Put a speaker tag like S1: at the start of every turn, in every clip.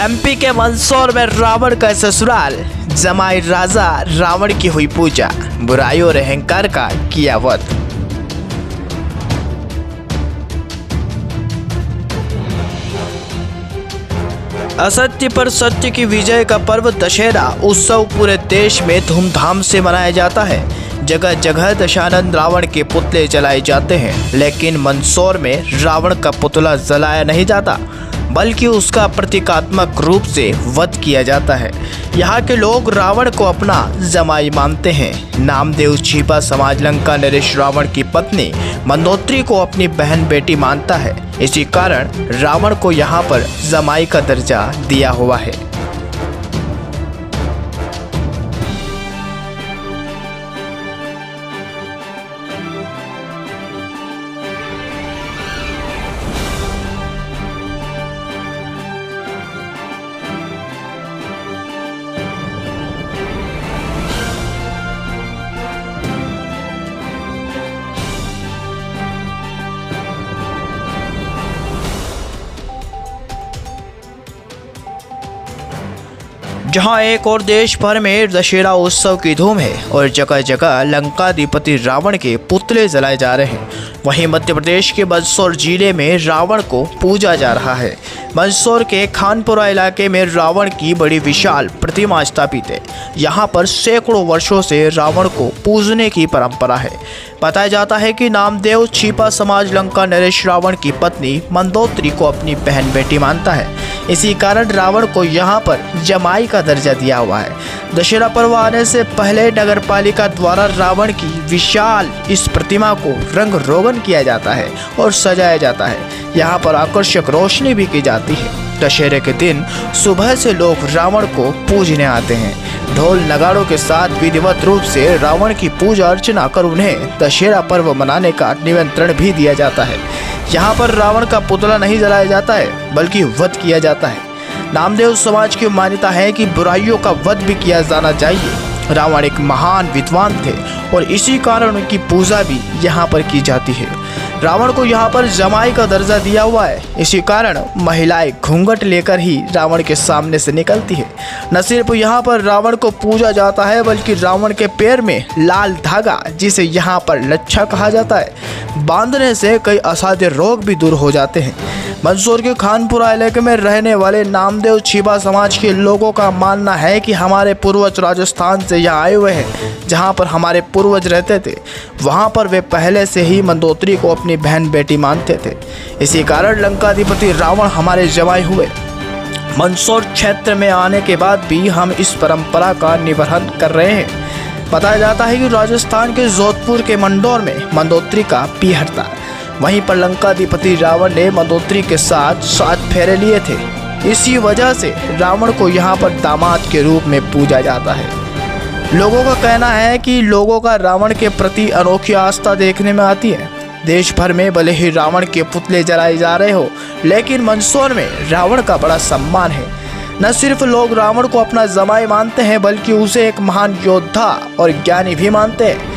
S1: MP के मंदसौर में रावण का ससुराल, जमाई राजा रावण की हुई पूजा, बुराई और अहंकार का किया वध। असत्य पर सत्य की विजय का पर्व दशहरा उत्सव पूरे देश में धूमधाम से मनाया जाता है। जगह जगह दशानंद रावण के पुतले जलाए जाते हैं, लेकिन मंदसौर में रावण का पुतला जलाया नहीं जाता, बल्कि उसका प्रतीकात्मक रूप से वध किया जाता है। यहाँ के लोग रावण को अपना जमाई मानते हैं। नामदेव छिपा समाज लंका नरेश रावण की पत्नी मंदोत्री को अपनी बहन बेटी मानता है। इसी कारण रावण को यहाँ पर जमाई का दर्जा दिया हुआ है। जहां एक और देश भर में दशहरा उत्सव की धूम है और जगह जगह लंकाधिपति रावण के पुतले जलाए जा रहे हैं, वहीं मध्य प्रदेश के मंदसौर जिले में रावण को पूजा जा रहा है। मंदसौर के खानपुरा इलाके में रावण की बड़ी विशाल प्रतिमा स्थापित है। यहाँ पर सैकड़ों वर्षों से रावण को पूजने की परंपरा है। बताया जाता है कि नामदेव छिपा समाज लंका नरेश रावण की पत्नी मंदोत्री को अपनी बहन बेटी मानता है। इसी कारण रावण को यहाँ पर जमाई का दर्जा दिया हुआ है। दशहरा पर्व आने से पहले नगर पालिका द्वारा रावण की विशाल इस प्रतिमा को रंग रोगन किया जाता है और सजाया जाता है। यहाँ पर आकर्षक रोशनी भी की जाती है। दशहरे के दिन सुबह से लोग रावण को पूजने आते हैं। ढोल नगाड़ों के साथ विधिवत रूप से रावण की पूजा अर्चना कर उन्हें दशहरा पर्व मनाने का निमंत्रण भी दिया जाता है। यहाँ पर रावण का पुतला नहीं जलाया जाता है, बल्कि वध किया जाता है। नामदेव समाज की मान्यता है कि बुराइयों का वध भी किया जाना चाहिए। रावण एक महान विद्वान थे और इसी कारण उनकी पूजा भी यहाँ पर की जाती है। रावण को यहाँ पर जमाई का दर्जा दिया हुआ है। इसी कारण महिलाएं घूंघट लेकर ही रावण के सामने से निकलती है। न सिर्फ यहाँ पर रावण को पूजा जाता है, बल्कि रावण के पैर में लाल धागा, जिसे यहाँ पर लच्छा कहा जाता है, बांधने से कई असाध्य रोग भी दूर हो जाते हैं। मंदसौर के खानपुरा इलाके में रहने वाले नामदेव छिपा समाज के लोगों का मानना है कि हमारे पूर्वज राजस्थान से यहाँ आए हुए हैं। जहाँ पर हमारे पूर्वज रहते थे, वहाँ पर वे पहले से ही मंदोत्री को अपनी बहन बेटी मानते थे। इसी कारण लंकाधिपति रावण हमारे जमाई हुए। मंदसौर क्षेत्र में आने के बाद भी हम इस परंपरा का निर्वहन कर रहे हैं। बताया जाता है कि राजस्थान के जोधपुर के मंडौर में मंदोत्री का पीहर था। वहीं पर लंकाधिपति रावण ने मंदोत्री के साथ 7 फेरे लिए थे। इसी वजह से रावण को यहाँ पर दामाद के रूप में पूजा जाता है। लोगों का कहना है कि लोगों का रावण के प्रति अनोखी आस्था देखने में आती है। देश भर में भले ही रावण के पुतले जलाए जा रहे हो, लेकिन मंदसौर में रावण का बड़ा सम्मान है। न सिर्फ लोग रावण को अपना जमाई मानते हैं, बल्कि उसे एक महान योद्धा और ज्ञानी भी मानते हैं।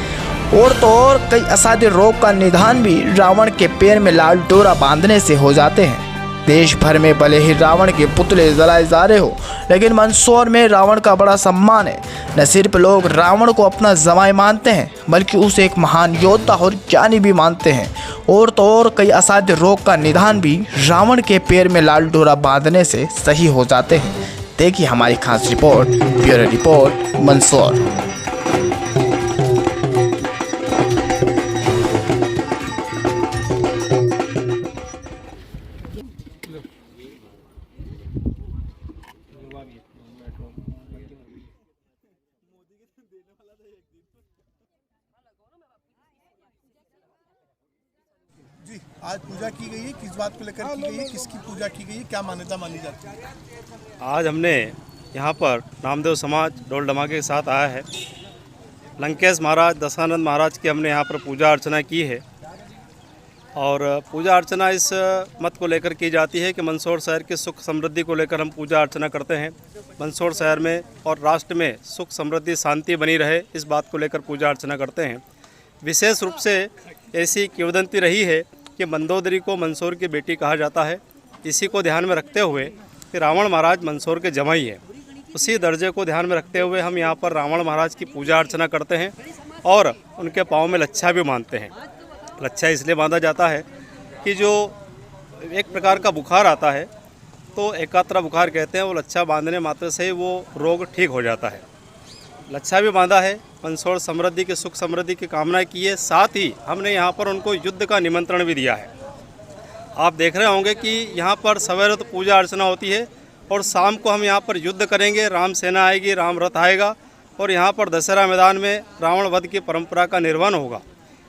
S1: और तो और कई असाध्य रोग का निदान भी रावण के पैर में लाल डोरा बांधने से हो जाते हैं। देश भर में भले ही रावण के पुतले जलाए जा रहे हो, लेकिन मंदसौर में रावण का बड़ा सम्मान है। न सिर्फ लोग रावण को अपना जमाई मानते हैं, बल्कि उसे एक महान योद्धा और ज्ञानी भी मानते हैं। और तो और कई असाध्य रोग का निदान भी रावण के पैर में लाल डोरा बांधने से सही हो जाते हैं। देखिए हमारी खास रिपोर्ट, ब्यूरो रिपोर्ट, मंदसौर।
S2: जी, आज पूजा की गई है, किस बात को लेकर की गई है, किसकी पूजा की गई है, क्या मान्यता मानी जाती है?
S3: आज हमने यहाँ पर नामदेव समाज ढोल धमाके के साथ आया है। लंकेश महाराज, दशानंद महाराज की हमने यहाँ पर पूजा अर्चना की है। और पूजा अर्चना इस मत को लेकर की जाती है कि मंदसौर शहर की सुख समृद्धि को लेकर हम पूजा अर्चना करते हैं। मंदसौर शहर में और राष्ट्र में सुख समृद्धि शांति बनी रहे, इस बात को लेकर पूजा अर्चना करते हैं। विशेष रूप से ऐसी किंवदंती रही है कि मंदोदरी को मंदसौर की बेटी कहा जाता है। इसी को ध्यान में रखते हुए कि रावण महाराज मंदसौर के जमाई है, उसी दर्जे को ध्यान में रखते हुए हम यहाँ पर रावण महाराज की पूजा अर्चना करते हैं और उनके पाँव में लच्छा भी बांधते हैं। लच्छा इसलिए बांधा जाता है कि जो एक प्रकार का बुखार आता है तो एकात्रा बुखार कहते हैं, वो लच्छा बांधने मात्र से ही वो रोग ठीक हो जाता है। लच्छा भी बांधा है, मंदसौर समृद्धि की सुख समृद्धि की कामना की है। साथ ही हमने यहाँ पर उनको युद्ध का निमंत्रण भी दिया है। आप देख रहे होंगे कि यहाँ पर सवेरे तो पूजा अर्चना होती है और शाम को हम यहाँ पर युद्ध करेंगे, राम सेना आएगी, राम रथ आएगा और यहाँ पर दशहरा मैदान में रावण वध की परंपरा का निर्वहन होगा।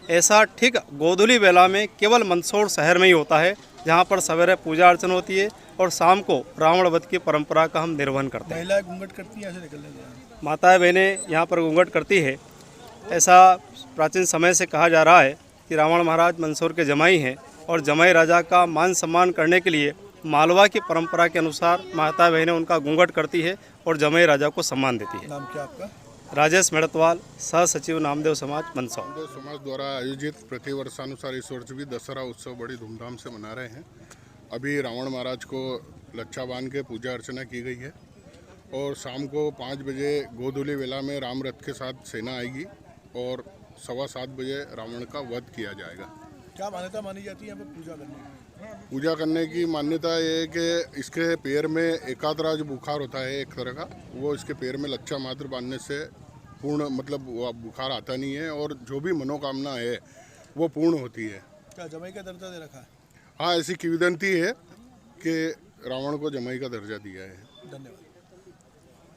S3: ऐसा ठीक गोधूली बेला में केवल मंदसौर शहर में ही होता है, जहाँ पर सवेरे पूजा अर्चना होती है और शाम को रावण वध की परंपरा का हम निर्वहन करते हैं।
S2: महिलाएं घूंघट करती हैं ऐसे निकलने के?
S3: माताएं बहनें यहाँ पर घूंघट करती है। ऐसा प्राचीन समय से कहा जा रहा है कि रावण महाराज मंदसौर के जमाई हैं और जमाई राजा का मान सम्मान करने के लिए मालवा की परंपरा के अनुसार माता बहनें उनका घूंघट करती है और जमाई राजा को सम्मान देती है।
S2: नाम क्या आपका?
S3: राजेश मेड़तवाल, सह सचिव नामदेव समाज मंदसौर।
S4: नामदेव समाज द्वारा आयोजित प्रतिवर्षानुसार इस वर्ष भी दशहरा उत्सव बड़ी धूमधाम से मना रहे हैं। अभी रावण महाराज को लच्छा बांध के पूजा अर्चना की गई है और शाम को 5 बजे गोधूली वेला में राम रथ के साथ सेना आएगी और 7:15 बजे रावण का वध किया जाएगा।
S2: क्या मान्यता मानी जाती है यहाँ पे पूजा करने की?
S4: पूजा करने की मान्यता ये है कि इसके पैर में एकात्रा जो बुखार होता है एक तरह का, वो इसके पैर में लच्छा मात्र बांधने से पूर्ण मतलब वो बुखार आता नहीं है और जो भी मनोकामना है वो पूर्ण होती है।
S2: क्या जमाई का दर्जा दे रखा है?
S4: हाँ, ऐसी किंवदंती है कि रावण को जमाई का दर्जा दिया है।
S2: धन्यवाद।